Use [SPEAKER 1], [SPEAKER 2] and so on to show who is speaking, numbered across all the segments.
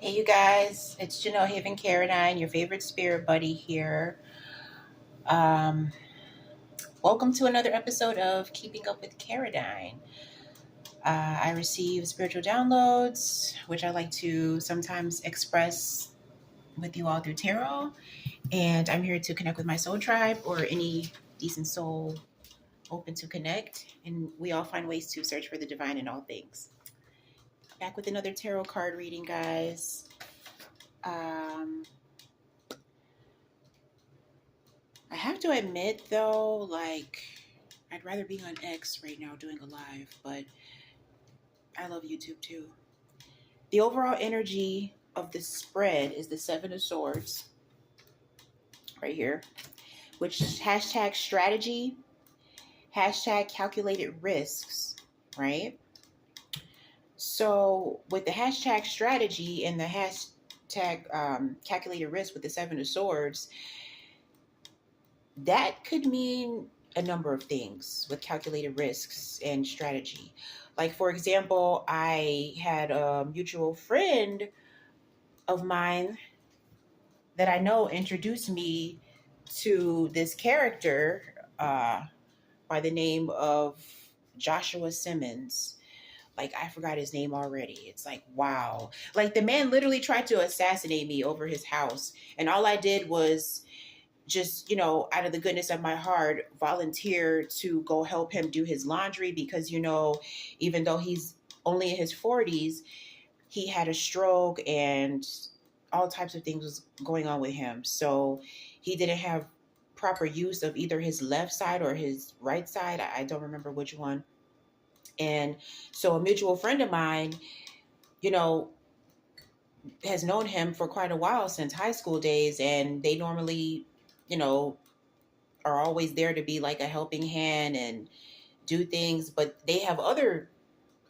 [SPEAKER 1] Hey, you guys, it's Janelle Haven Caradine, your favorite spirit buddy here. Um, Welcome to another episode of Keeping Up with Caradine. I receive spiritual downloads, which I like to sometimes express with you all through tarot. And I'm here to connect with my soul tribe or any decent soul open to connect. And we all find ways to search for the divine in all things. Back with another tarot card reading, guys. Um, I have to admit though, like I'd rather be on X right now doing a live, but I love YouTube too. The overall energy of the spread is the Seven of Swords right here, which is hashtag strategy, hashtag calculated risks, right? So with the hashtag strategy and the hashtag calculated risk with the Seven of Swords, that could mean a number of things with calculated risks and strategy. Like, for example, I had a mutual friend of mine that I know introduced me to this character by the name of Joshua Simmons. Like, I forgot his name already. It's like, wow. Like, the man literally tried to assassinate me over his house. And all I did was just, out of the goodness of my heart, volunteer to go help him do his laundry because, even though he's only in his 40s, he had a stroke and all types of things was going on with him. So he didn't have proper use of either his left side or his right side. I don't remember which one. And so a mutual friend of mine, you know, has known him for quite a while since high school days. And they normally, you know, are always there to be like a helping hand and do things, but they have other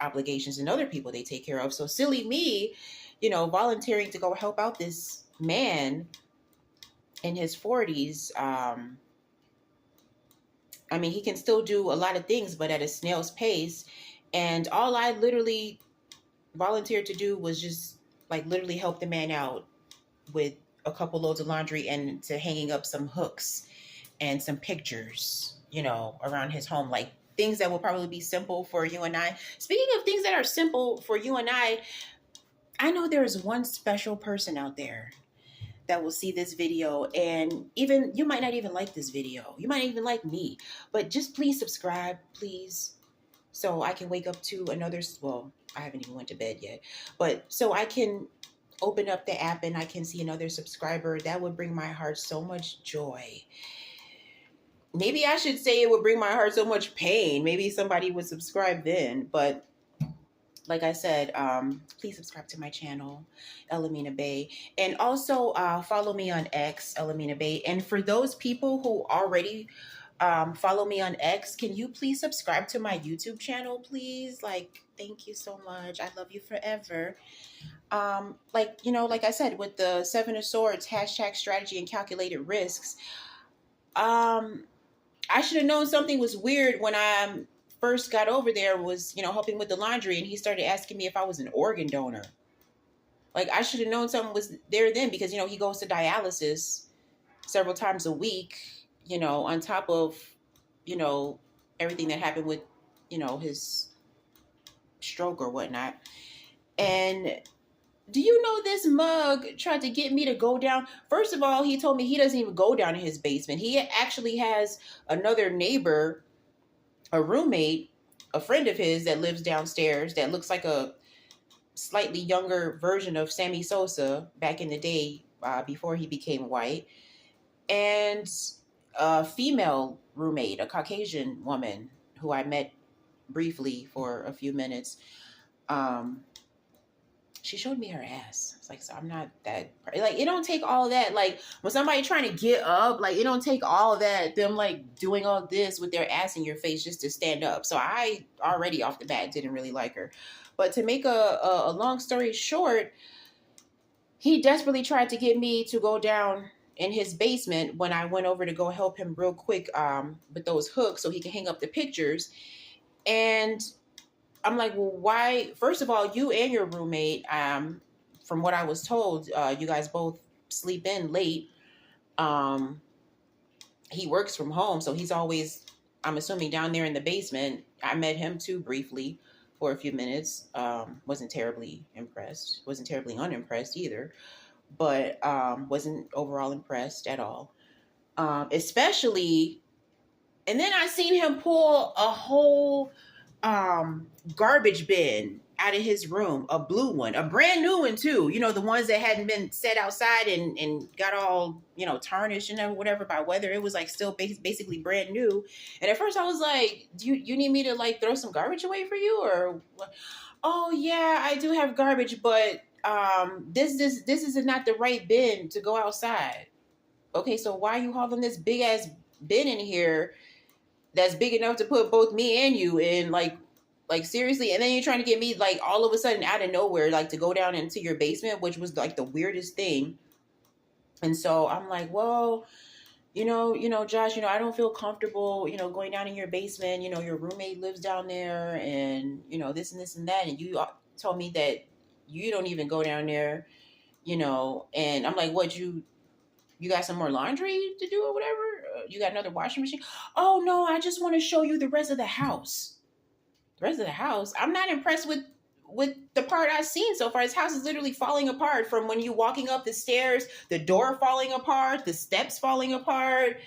[SPEAKER 1] obligations and other people they take care of. So silly me, volunteering to go help out this man in his 40s. I mean, he can still do a lot of things, but at a snail's pace. And all I literally volunteered to do was just like literally help the man out with a couple loads of laundry and to hanging up some hooks and some pictures, around his home, like things that will probably be simple for you and I. Speaking of things that are simple for you and I know there is one special person out there that will see this video, and even you might not even like this video. You might not even like me, but just please subscribe, please, so I can wake up to another, well, I haven't even went to bed yet, but so I can open up the app and I can see another subscriber. That would bring my heart so much joy. Maybe I should say it would bring my heart so much pain. Maybe somebody would subscribe then. But like I said, please subscribe to my channel, Elamina Bay. And also follow me on X, Elamina Bay. And for those people who already follow me on X, can you please subscribe to my YouTube channel, please? Like, thank you so much. I love you forever. Like I said, with the Seven of Swords, hashtag strategy and calculated risks, I should have known something was weird when I first got over there, was, helping with the laundry, and he started asking me if I was an organ donor. Like, I should have known something was there then because, he goes to dialysis several times a week, on top of, you know, everything that happened with, his stroke or whatnot. And do you know this mug tried to get me to go down? First of all, he told me he doesn't even go down in his basement. He actually has another neighbor, a roommate, a friend of his that lives downstairs that looks like a slightly younger version of Sammy Sosa back in the day, before he became white. And a female roommate, a Caucasian woman who I met briefly for a few minutes. She showed me her ass. It's like, so I'm not that, like, it don't take all that. Like, when somebody trying to get up, like, it don't take all that, them like doing all this with their ass in your face just to stand up. So I already off the bat didn't really like her. But to make a long story short, he desperately tried to get me to go down in his basement when I went over to go help him real quick with those hooks so he can hang up the pictures. And I'm like, well, why? First of all, you and your roommate, from what I was told, you guys both sleep in late. Um, he works from home, so he's always, I'm assuming, down there in the basement. I met him too briefly for a few minutes. Wasn't terribly impressed. Wasn't terribly unimpressed either, but wasn't overall impressed at all. Especially, and then I seen him pull a whole garbage bin out of his room, a blue one, a brand new one too. You know, the ones that hadn't been set outside and got all, you know, tarnished and whatever by weather. It was like still basically brand new. And at first I was like, do you need me to like throw some garbage away for you or what? Oh yeah, I do have garbage, but this is not the right bin to go outside. Okay, so why are you hauling this big ass bin in here that's big enough to put both me and you in? Like seriously? And then you're trying to get me like all of a sudden out of nowhere, like to go down into your basement, which was like the weirdest thing. And so I'm like, well, Josh, I don't feel comfortable, going down in your basement. Your roommate lives down there, and this and this and that. And you told me that you don't even go down there, and I'm like, what, you got some more laundry to do or whatever? You got another washing machine? Oh no, I just want to show you the rest of the house. The rest of the house? I'm not impressed with the part I've seen so far. His house is literally falling apart from when you walking up the stairs, the door falling apart, the steps falling apart.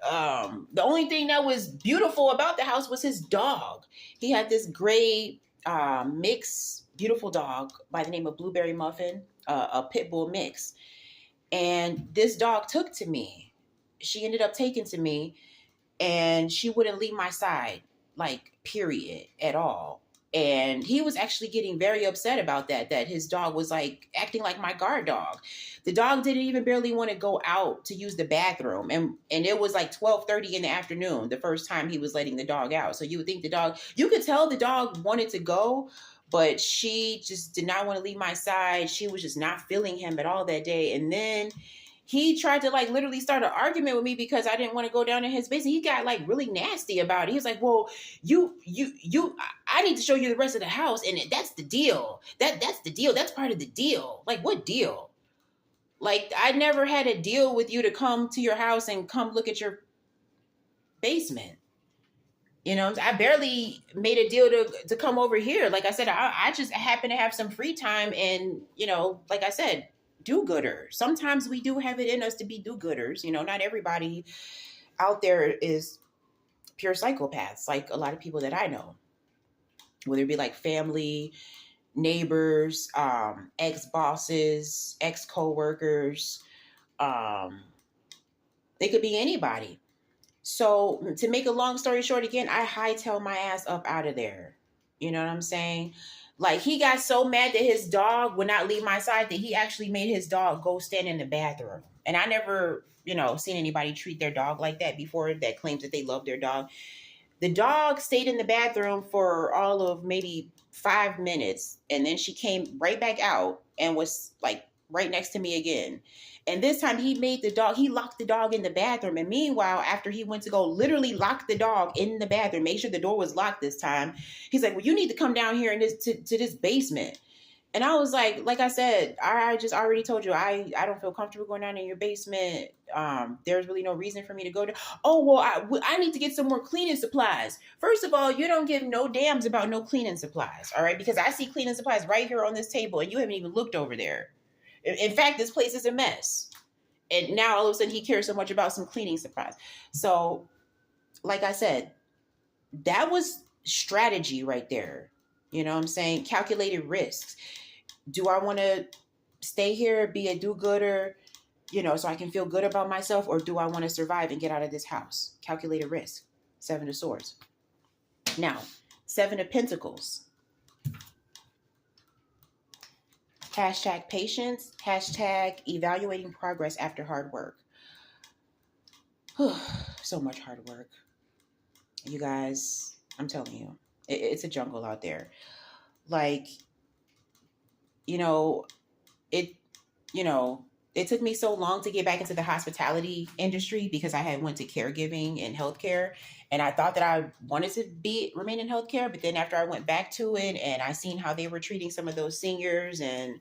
[SPEAKER 1] The only thing that was beautiful about the house was his dog. He had this gray mix, beautiful dog by the name of Blueberry Muffin, a pit bull mix. And this dog took to me. She ended up taking to me, and she wouldn't leave my side, like, period, at all. And he was actually getting very upset about that his dog was like acting like my guard dog. The dog didn't even barely want to go out to use the bathroom. And it was like 12:30 in the afternoon, the first time he was letting the dog out. So you would think you could tell the dog wanted to go, but she just did not want to leave my side. She was just not feeling him at all that day. And then he tried to like literally start an argument with me because I didn't want to go down in his basement. He got like really nasty about it. He was like, well, I need to show you the rest of the house. And that's the deal. That's the deal. That's part of the deal. Like, what deal? Like, I never had a deal with you to come to your house and come look at your basement. I barely made a deal to come over here. Like I said, I just happen to have some free time and, like I said, do-gooders. Sometimes we do have it in us to be do-gooders. Not everybody out there is pure psychopaths, like a lot of people that I know, whether it be like family, neighbors, ex-bosses, ex-co-workers. They could be anybody. So to make a long story short, again, I hightail my ass up out of there. You know what I'm saying? Like, he got so mad that his dog would not leave my side that he actually made his dog go stand in the bathroom. And I never, seen anybody treat their dog like that before that claims that they love their dog. The dog stayed in the bathroom for all of maybe 5 minutes. And then she came right back out and was like right next to me again. And this time he locked the dog in the bathroom. And meanwhile, after he went to go literally lock the dog in the bathroom, make sure the door was locked this time, he's like, well, you need to come down here to this basement. And I was like I said, I just already told you, I don't feel comfortable going down in your basement. There's really no reason for me to go to. Oh, well, I need to get some more cleaning supplies. First of all, you don't give no damns about no cleaning supplies. All right. Because I see cleaning supplies right here on this table and you haven't even looked over there. In fact, this place is a mess. And now all of a sudden he cares so much about some cleaning supplies. So, like I said, that was strategy right there. You know what I'm saying? Calculated risks. Do I want to stay here, be a do-gooder, so I can feel good about myself? Or do I want to survive and get out of this house? Calculated risk. 7 of Swords. Now, 7 of Pentacles. Hashtag patience, hashtag evaluating progress after hard work. So much hard work. You guys, I'm telling you, it's a jungle out there. Like, it took me so long to get back into the hospitality industry because I had went to caregiving and healthcare. And I thought that I wanted to remain in healthcare. But then after I went back to it and I seen how they were treating some of those seniors and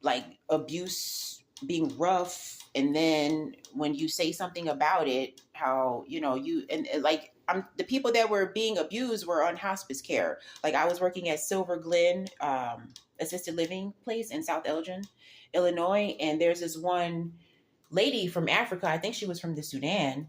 [SPEAKER 1] like abuse being rough, and then when you say something about it, how you and like the people that were being abused were on hospice care. Like I was working at Silver Glen assisted living place in South Elgin, Illinois, and there's this one lady from Africa. I think she was from the Sudan,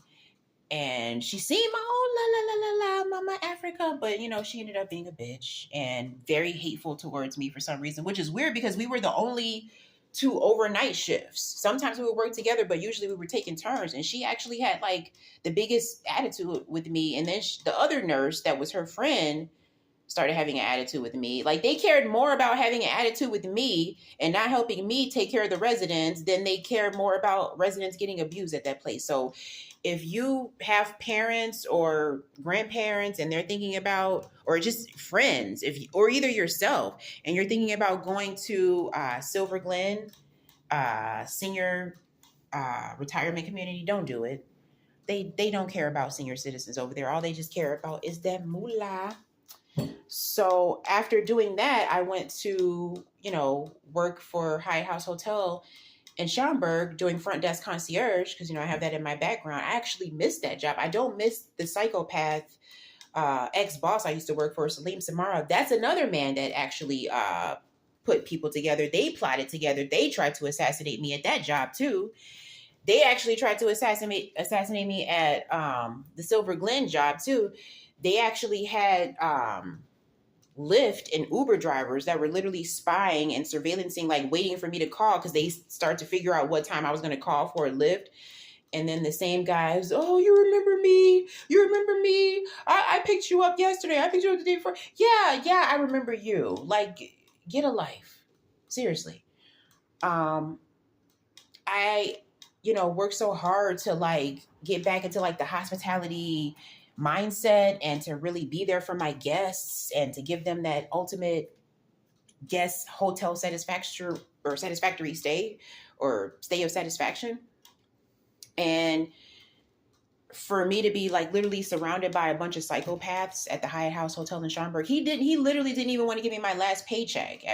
[SPEAKER 1] and she seemed oh la la la la la mama Africa, but she ended up being a bitch and very hateful towards me for some reason, which is weird because we were the only two overnight shifts. Sometimes we would work together, but usually we were taking turns, and she actually had like the biggest attitude with me. And then the other nurse that was her friend started having an attitude with me. Like they cared more about having an attitude with me and not helping me take care of the residents than they cared more about residents getting abused at that place. So if you have parents or grandparents and they're thinking about, or just friends, or either yourself, and you're thinking about going to Silver Glen senior retirement community, don't do it. They don't care about senior citizens over there. All they just care about is that moolah. So after doing that, I went to, work for Hyatt House Hotel in Schaumburg doing front desk concierge because, I have that in my background. I actually missed that job. I don't miss the psychopath ex-boss I used to work for, Salim Samara. That's another man that actually put people together. They plotted together. They tried to assassinate me at that job too. They actually tried to assassinate me at the Silver Glen job too. They actually had Lyft and Uber drivers that were literally spying and surveillancing, like waiting for me to call because they start to figure out what time I was going to call for a Lyft. And then the same guys, oh, you remember me? You remember me? I picked you up yesterday. I picked you up the day before. Yeah, I remember you. Like, get a life. Seriously. I work so hard to like get back into like the hospitality mindset and to really be there for my guests and to give them that ultimate guest hotel satisfactory stay or stay of satisfaction. And for me to be like literally surrounded by a bunch of psychopaths at the Hyatt House Hotel in Schaumburg, he literally didn't even want to give me my last paycheck